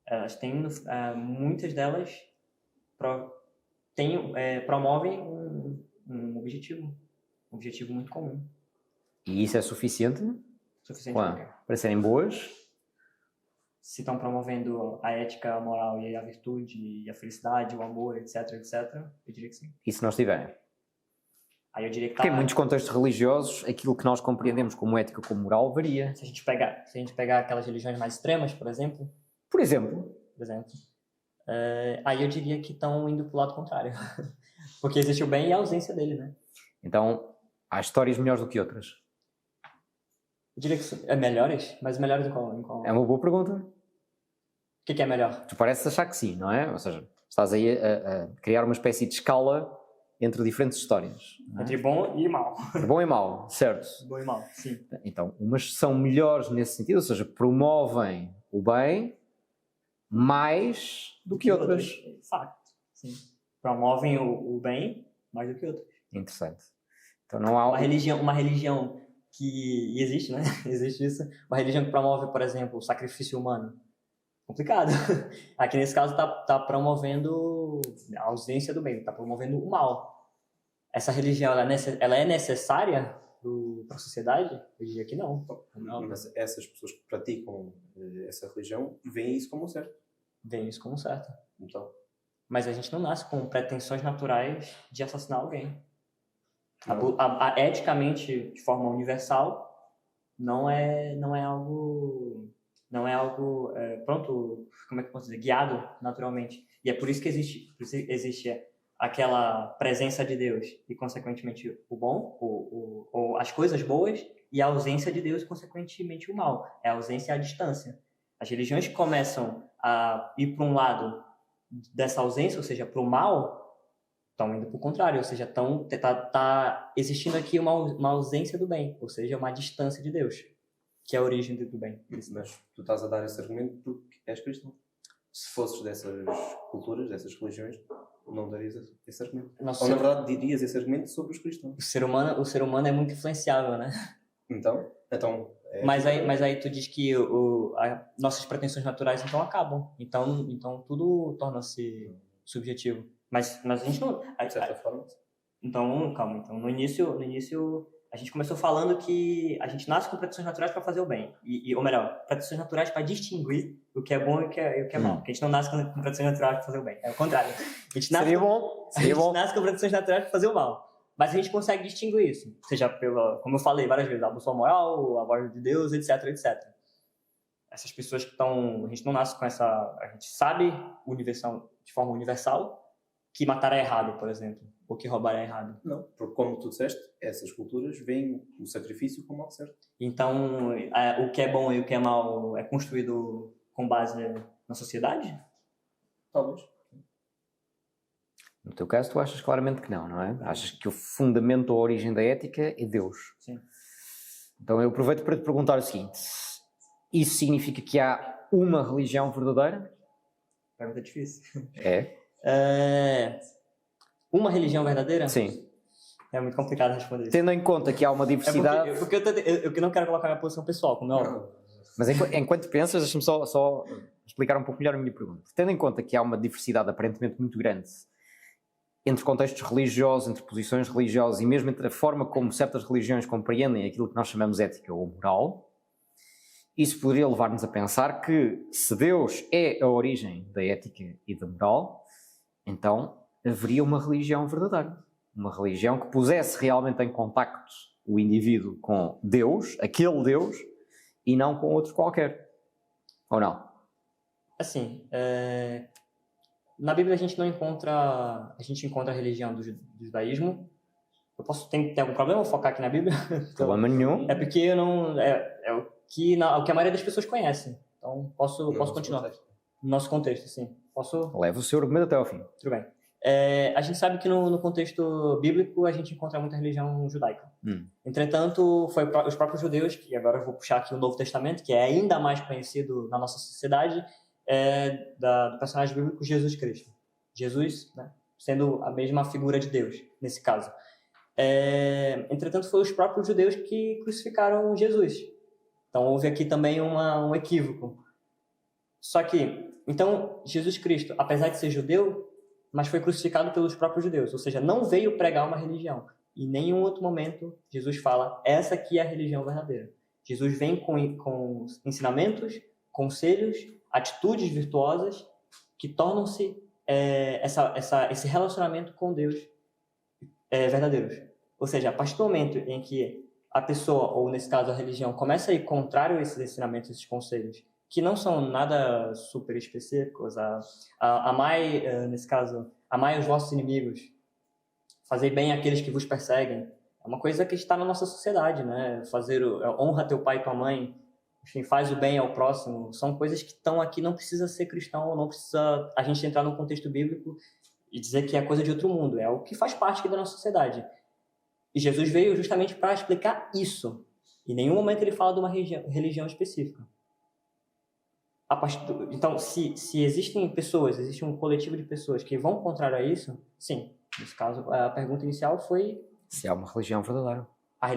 Elas têm, muitas delas, promovem um objetivo muito comum. E isso é suficiente Suficiente para quê? para serem boas? Se estão promovendo a ética, a moral e a virtude, e a felicidade, o amor, etc, etc, eu diria que sim. E se não estiverem? Aí eu diria que Porque em muitos contextos religiosos, aquilo que nós compreendemos como ética ou como moral varia. Se a gente pegar aquelas religiões mais extremas, por exemplo, Por exemplo, aí eu diria que estão indo para o lado contrário. Porque existe o bem e a ausência dele, né? então, há histórias melhores do que outras. Eu diria que é melhores, mas melhores em qual? É uma boa pergunta. O que é melhor? Tu pareces achar que sim, não é? Ou seja, estás aí a criar uma espécie de escala entre diferentes histórias. Não é? Entre bom e mal. Entre bom e mau, certo? Bom e mal, sim. Então, umas são melhores nesse sentido, ou seja, promovem o bem mais do que outras. Facto, sim. Promovem o bem mais do que outras. Interessante. Então não há... Uma religião que existe, né? Existe isso. Uma religião que promove, por exemplo, o sacrifício humano. Complicado. Aqui nesse caso tá promovendo a ausência do bem, tá promovendo o mal. Essa religião, ela é necessária para a sociedade? Eu diria que não. Mas essas pessoas que praticam essa religião veem isso como certo. Veem isso como certo. Então, mas a gente não nasce com pretensões naturais de assassinar alguém. Não. Eticamente, de forma universal, não é algo, pronto, como é que eu posso dizer, guiado naturalmente. E é por isso que existe aquela presença de Deus e, consequentemente, o bom, ou as coisas boas, e a ausência de Deus e, consequentemente, o mal. É a ausência e a distância. As religiões que começam a ir para um lado dessa ausência, ou seja, para o mal, estão indo para o contrário, ou seja, tá existindo aqui uma ausência do bem, ou seja, uma distância de Deus, que é a origem do bem. Mas tu estás a dar esse argumento porque és cristão. Se fosses dessas culturas, dessas religiões, não darias esse argumento. Ou, na verdade, dirias esse argumento sobre os cristãos. O ser humano é muito influenciável, né? Então mas aí tu diz que nossas pretensões naturais então acabam. Então tudo torna-se subjetivo. Mas a gente não... De certa forma. Então, calma. Então, no início, a gente começou falando que a gente nasce com pretensões naturais para fazer o bem. Ou melhor, pretensões naturais para distinguir o que é bom e o que é mal. Porque a gente não nasce com pretensões naturais para fazer o bem. É o contrário. A gente nasce com pretensões naturais para fazer o mal. Mas a gente consegue distinguir isso. Seja como eu falei várias vezes, a bússola moral, a voz de Deus, etc, etc. Essas pessoas que estão... A gente não nasce com essa... A gente sabe de forma universal que matar é errado, por exemplo. Ou que roubar é errado. Não, porque como tu disseste, essas culturas veem o sacrifício como algo certo. Então, o que é bom e o que é mal é construído com base na sociedade? Talvez. No teu caso, tu achas claramente que não é? Achas que o fundamento ou a origem da ética é Deus. Sim. Então eu aproveito para te perguntar o seguinte. Isso significa que há uma religião verdadeira? Pergunta difícil. Uma religião verdadeira? Sim. É muito complicado responder isso. Tendo em conta que há uma diversidade... Porque eu não quero colocar minha posição pessoal, como é óbvio. Mas enquanto pensas, deixa-me só explicar um pouco melhor a minha pergunta. Tendo em conta que há uma diversidade aparentemente muito grande entre contextos religiosos, entre posições religiosas e mesmo entre a forma como certas religiões compreendem aquilo que nós chamamos ética ou moral, isso poderia levar-nos a pensar que se Deus é a origem da ética e da moral, então haveria uma religião verdadeira. Uma religião que pusesse realmente em contacto o indivíduo com Deus, aquele Deus, e não com outro qualquer. Ou não? Assim, na Bíblia a gente encontra a religião do judaísmo. Eu posso ter algum problema focar aqui na Bíblia? Problema nenhum. É porque eu não... É o que a maioria das pessoas conhece. Então, posso continuar. Contexto. No nosso contexto, sim. Posso? Leva o seu argumento até ao fim. Tudo bem. A gente sabe que no contexto bíblico a gente encontra muita religião judaica. Entretanto, foi os próprios judeus, que agora eu vou puxar aqui o Novo Testamento, que é ainda mais conhecido na nossa sociedade, do personagem bíblico Jesus Cristo. Jesus, né, sendo a mesma figura de Deus, nesse caso. Entretanto, foi os próprios judeus que crucificaram Jesus. Então, houve aqui também um equívoco. Só que, então, Jesus Cristo, apesar de ser judeu, mas foi crucificado pelos próprios judeus. Ou seja, não veio pregar uma religião. Em nenhum outro momento, Jesus fala, essa aqui é a religião verdadeira. Jesus vem com ensinamentos, conselhos, atitudes virtuosas que tornam-se esse relacionamento com Deus verdadeiros. Ou seja, a partir do momento em que a pessoa, ou nesse caso a religião, começa a ir contrário a esses ensinamentos, esses conselhos, que não são nada super específicos, amai, nesse caso, amai os vossos inimigos, fazei bem àqueles que vos perseguem, é uma coisa que está na nossa sociedade, né? Honra teu pai e tua mãe, enfim, faz o bem ao próximo, são coisas que estão aqui, não precisa ser cristão, não precisa a gente entrar no contexto bíblico e dizer que é coisa de outro mundo, é o que faz parte aqui da nossa sociedade. E Jesus veio justamente para explicar isso. Em nenhum momento ele fala de uma religião específica. Então, se existem pessoas, existe um coletivo de pessoas que vão contrário a isso, sim. Nesse caso, a pergunta inicial foi... Se há uma religião verdadeira. A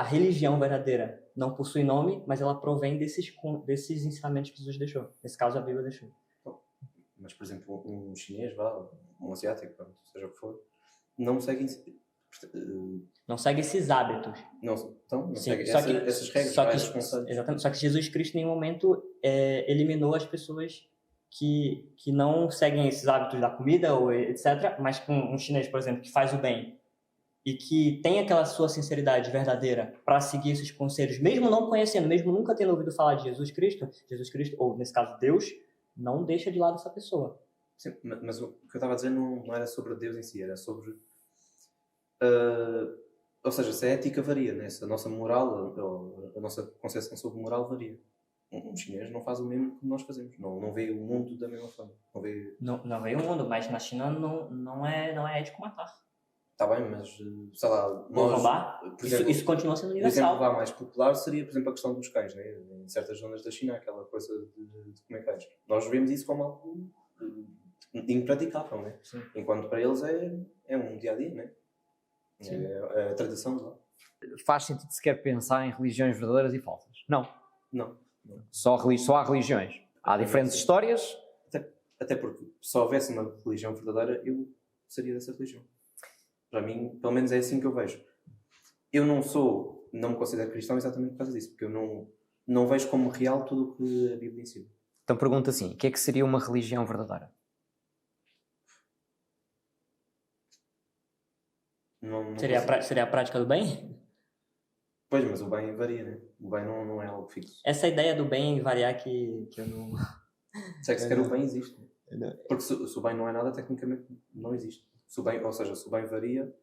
religião verdadeira não possui nome, mas ela provém desses ensinamentos que Jesus deixou. Nesse caso, a Bíblia deixou. Mas, por exemplo, um chinês, um asiático, seja o que for, não segue... Não segue esses hábitos. Não segue essas regras, esses conceitos. Exatamente. Só que Jesus Cristo, em nenhum momento, eliminou as pessoas que não seguem esses hábitos da comida, ou etc. Mas com um chinês, por exemplo, que faz o bem e que tem aquela sua sinceridade verdadeira para seguir esses conselhos, mesmo não conhecendo, mesmo nunca tendo ouvido falar de Jesus Cristo, ou nesse caso Deus, não deixa de lado essa pessoa. Sim, mas o que eu estava a dizer não era sobre Deus em si, era sobre... ou seja, se a ética varia, né? Se a nossa moral, a nossa concepção sobre moral varia. Um chinês não faz o mesmo que nós fazemos, não vê o mundo da mesma forma. Não vê o mundo, mas na China não é ético matar. Está bem, mas sei lá, nós, roubar? Por exemplo, isso continua sendo universal. O exemplo mais popular seria, por exemplo, a questão dos cães, né? Em certas zonas da China, aquela coisa de comer cães. Nós vemos isso como algo impraticável, né? Sim. Enquanto para eles é um dia-a-dia, né? É a tradição lá. Faz sentido sequer pensar em religiões verdadeiras e falsas? Não. Só há religiões. Há diferentes histórias. Até porque se houvesse uma religião verdadeira, eu seria dessa religião. Para mim, pelo menos é assim que eu vejo. Eu não me considero cristão exatamente por causa disso, porque eu não vejo como real tudo o que a Bíblia ensina. Então pergunto assim, o que é que seria uma religião verdadeira? Seria a prática do bem? Pois, mas o bem varia, né? O bem não é algo fixo. Essa ideia do bem variar que eu não... Se é que sequer o bem existe. Porque se o bem não é nada, tecnicamente não existe. Ou seja, se o bem varia,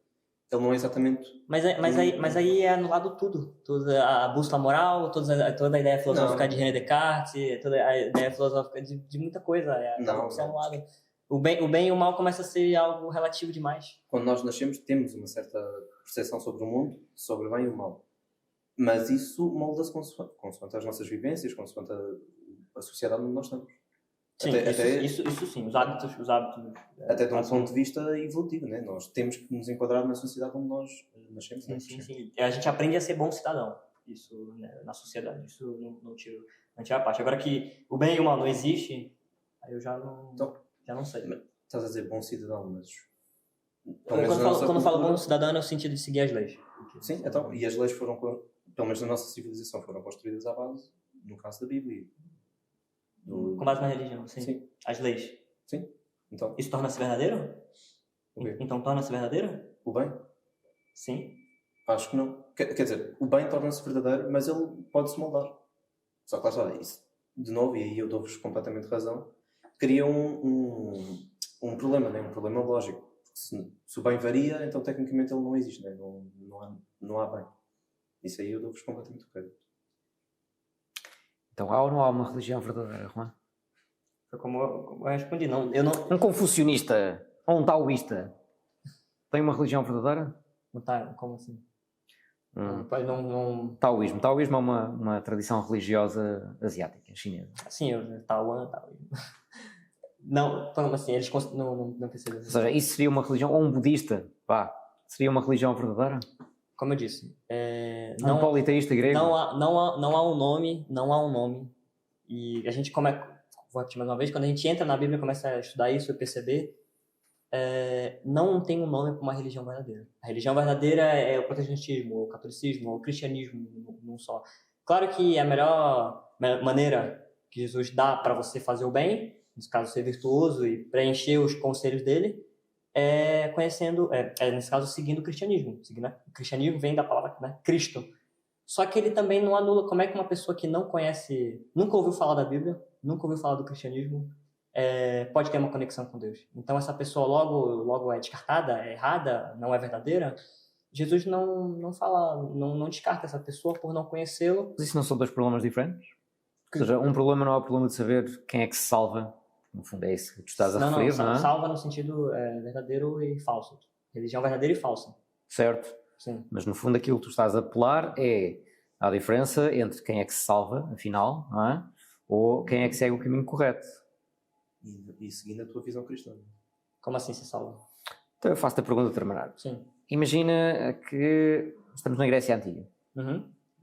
ele não é exatamente... Mas aí é anulado tudo. Toda a bússola moral, toda a ideia filosófica de René Descartes, toda a ideia filosófica de muita coisa. Anulado. O bem e o mal começa a ser algo relativo demais. Quando nós nascemos, temos uma certa percepção sobre o mundo, sobre o bem e o mal. Mas isso molda-se consoante as nossas vivências, consoante a sociedade onde nós estamos. Sim, isso sim, os hábitos. Até de um ponto de vista evolutivo, né? Nós temos que nos enquadrar na sociedade onde nós nascemos. Sim. A gente aprende a ser bom cidadão. Isso, né, na sociedade. Isso não tira a parte. Agora que o bem e o mal não existem, aí eu já não sei. Estás a dizer bom cidadão, mas... Quando eu falo bom cidadão, é no sentido de seguir as leis. Sim, então, e as leis foram, pelo menos na nossa civilização, foram construídas à base, no caso da Bíblia. Com base na religião, sim. As leis. Sim. Então, isso torna-se verdadeiro? Okay. Então torna-se verdadeiro? O bem? Sim. Acho que não. Quer dizer, o bem torna-se verdadeiro, mas ele pode-se moldar. Só que lá está, isso, de novo, e aí eu dou-vos completamente razão, cria um problema, né? Um problema lógico. Se o bem varia, então tecnicamente ele não existe, né? Não há bem. Isso aí eu dou-vos completamente crédito. Então há ou não há uma religião verdadeira, Juan? Foi como eu respondi. Um confucionista ou um taoísta tem uma religião verdadeira? Como assim? Taoísmo. Taoísmo é uma tradição religiosa asiática, chinesa. Sim, taoísmo. Não, como assim? Eles não precisam. Ou seja, isso seria uma religião, ou um budista, seria uma religião verdadeira? Como eu disse, um politeísta grego? Não há um nome, e a gente vou repetir mais uma vez, quando a gente entra na Bíblia e começa a estudar isso e perceber não tem um nome para uma religião verdadeira. A religião verdadeira é o protestantismo, o catolicismo, o cristianismo, num só. Claro que a melhor maneira que Jesus dá para você fazer o bem, nesse caso ser virtuoso e preencher os conselhos dele, é conhecendo, nesse caso, seguindo o cristianismo. O cristianismo vem da palavra, né, Cristo. Só que ele também não anula como é que uma pessoa que não conhece, nunca ouviu falar da Bíblia, nunca ouviu falar do cristianismo, pode ter uma conexão com Deus. Então essa pessoa logo é descartada, é errada, não é verdadeira. Jesus não fala, não descarta essa pessoa por não conhecê-lo. Mas isso não são dois problemas diferentes? Ou seja, um problema não é o problema de saber quem é que se salva. No fundo é isso que tu estás a referir, não é? Salva no sentido verdadeiro e falso. Religião verdadeira e falsa. Certo. Sim. Mas no fundo aquilo que tu estás a apelar é a diferença entre quem é que se salva, afinal, não é? Ou quem é que segue o caminho correto. E seguindo a tua visão cristã. Como assim se salva? Então eu faço-te a pergunta de outra maneira. Sim. Imagina que estamos na Grécia Antiga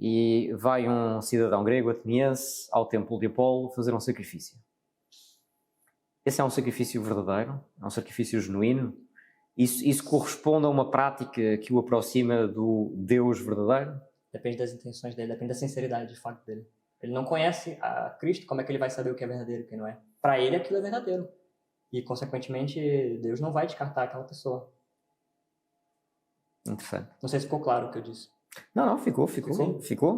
e vai um cidadão grego ateniense ao templo de Apolo fazer um sacrifício. Esse é um sacrifício verdadeiro? É um sacrifício genuíno? Isso corresponde a uma prática que o aproxima do Deus verdadeiro? Depende das intenções dele, depende da sinceridade, de fato dele. Ele não conhece a Cristo, como é que ele vai saber o que é verdadeiro e o que não é? Para ele aquilo é verdadeiro. E, consequentemente, Deus não vai descartar aquela pessoa. Interessante. Não sei se ficou claro o que eu disse. Não, ficou.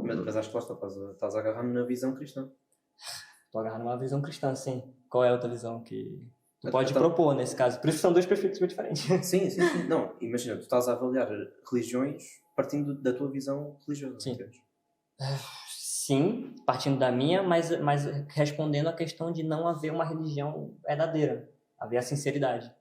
Mas acho que estás a agarrar na visão cristã. Estou agarrando uma visão cristã, sim. Qual é a outra visão que tu pode propor nesse caso? Por isso são dois perspectivas diferentes. Sim. Não, imagina, tu estás a avaliar religiões partindo da tua visão religiosa. Sim. Sim, partindo da minha, mas respondendo à questão de não haver uma religião verdadeira. Haver a sinceridade.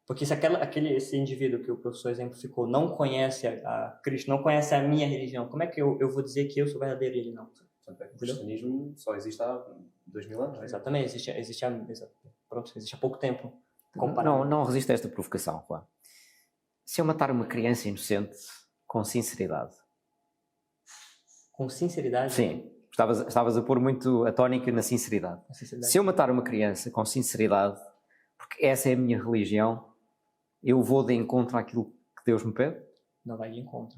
Porque se esse indivíduo que o professor exemplificou não conhece a Cristo, não conhece a minha religião, como é que eu vou dizer que eu sou verdadeiro e ele não? Portanto, o cristianismo só existe há 2000 anos. Exatamente, existe há pouco tempo. Não resiste a esta provocação, Juan. Se eu matar uma criança inocente com sinceridade... Com sinceridade? Sim. Estavas a pôr muito a tónica na sinceridade. Se eu matar uma criança com sinceridade, porque essa é a minha religião, eu vou de encontro àquilo que Deus me pede? Não vai de encontro.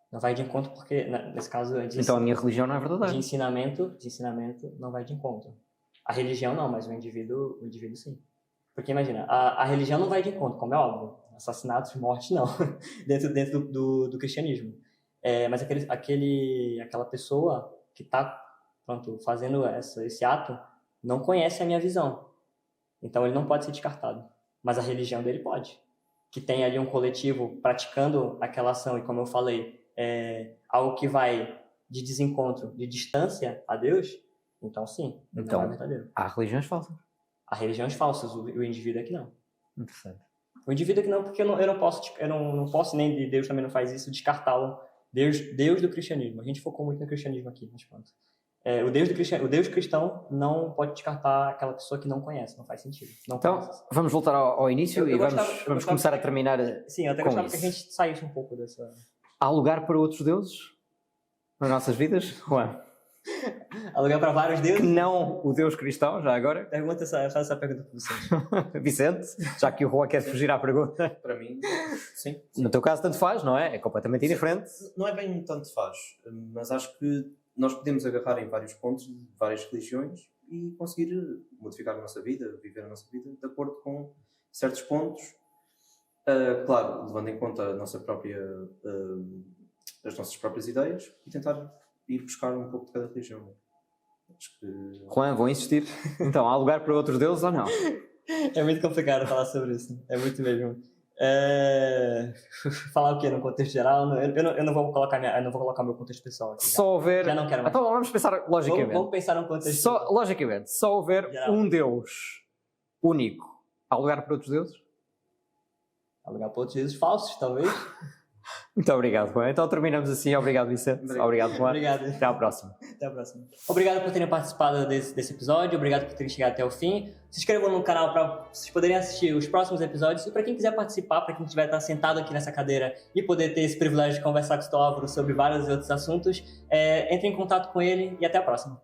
Não vai de encontro porque, nesse caso... Então a minha religião não é verdadeira. De ensinamento não vai de encontro. A religião não, mas o indivíduo sim. Porque imagina, a religião não vai de encontro, como é óbvio. Assassinatos, mortes, não. dentro do cristianismo. Mas aquela pessoa que está fazendo esse ato não conhece a minha visão. Então ele não pode ser descartado. Mas a religião dele pode. Que tem ali um coletivo praticando aquela ação, e como eu falei, algo que vai de desencontro, de distância a Deus, então sim, então, não é verdadeiro. Há religiões falsas. Há religiões falsas, o indivíduo é que não. Interessante. O indivíduo é que não, porque eu não posso, nem Deus também não faz isso, descartá-lo. Deus do cristianismo. A gente focou muito no cristianismo aqui, mas pronto. O Deus cristão não pode descartar aquela pessoa que não conhece, não faz sentido. Então, vamos voltar ao início e vamos começar a terminar. Sim, eu até gostava que a gente saísse um pouco dessa... Há lugar para outros deuses nas nossas vidas, Juan? Há lugar para vários deuses? Que não o Deus cristão, já agora? Faça essa pergunta para você. Vicente, já que o Juan quer fugir à pergunta. Para mim, sim. No teu caso, tanto faz, não é? É completamente indiferente. Não é bem tanto faz, mas acho que nós podemos agarrar em vários pontos de várias religiões e conseguir modificar a nossa vida, viver a nossa vida de acordo com certos pontos. Claro, levando em conta as nossas próprias ideias e tentar ir buscar um pouco de cada religião. Acho que... Juan, vou insistir. Então, há lugar para outros deuses ou não? É muito complicado falar sobre isso. É muito mesmo. Falar o quê? No contexto geral? Eu não vou colocar meu contexto pessoal aqui. Só houver... Já não quero mais. Então vamos pensar logicamente. Vamos pensar num contexto... Logicamente, só houver geral. Um Deus único. Há lugar para outros deuses? Há lugar para outros deuses falsos, talvez. Muito obrigado, Juan. Então terminamos assim. Obrigado, Vicente. Obrigado, Juan. Obrigado. Até à próxima. Até a próxima. Obrigado por terem participado desse episódio. Obrigado por terem chegado até o fim. Se inscrevam no canal para vocês poderem assistir os próximos episódios. E para quem quiser participar, para quem estiver sentado aqui nessa cadeira e poder ter esse privilégio de conversar com o Álvaro sobre vários outros assuntos, entre em contato com ele e até a próxima.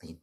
Lindo.